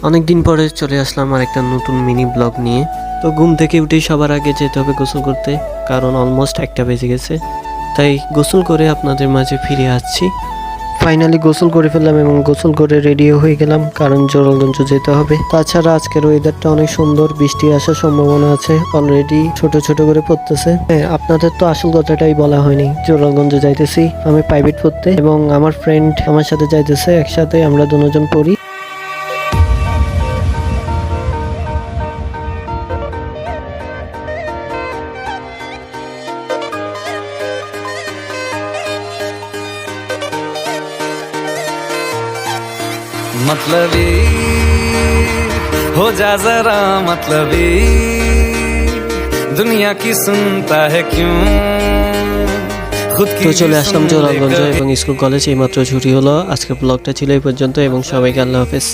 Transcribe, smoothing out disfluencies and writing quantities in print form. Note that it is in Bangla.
অনেকদিন পরে চলে আসলাম আর একটা নতুন মিনি ব্লগ নিয়ে। তো ঘুম থেকে উঠেই সবার আগে যেতে হবে গোসল করতে, কারণ অলমোস্ট 1টা বেজে গেছে। তাই গোসল করে আপনাদের মাঝে ফিরে আসছি। ফাইনালি গোসল করে ফেললাম এবং গোসল করে রেডিও হয়ে গেলাম, কারণ জোরালগঞ্জ যেতে হবে। তাছাড়া আজকের ওয়েদারটা অনেক সুন্দর, বৃষ্টি আসার সম্ভাবনা আছে, অলরেডি ছোট ছোট করে পড়তেছে। হ্যাঁ, আপনাদের তো আসল কথাটাই বলা হয়নি। জোরালগঞ্জে যাইতেছি আমি প্রাইভেট পড়তে, এবং আমার ফ্রেন্ড আমার সাথে যাইতেছে, একসাথে আমরা দুজন পড়ি। मतलबी हो जा जरा मतलबी दुनिया की सुनता है क्यों खुद की তো চলে আসলাম জোরালগঞ্জ এবং স্কুল কলেজ এইমাত্র ছুটি হলো। আজকের ব্লগটা ছিল এই পর্যন্ত এবং সবাইকে আল্লাহ হাফেজ।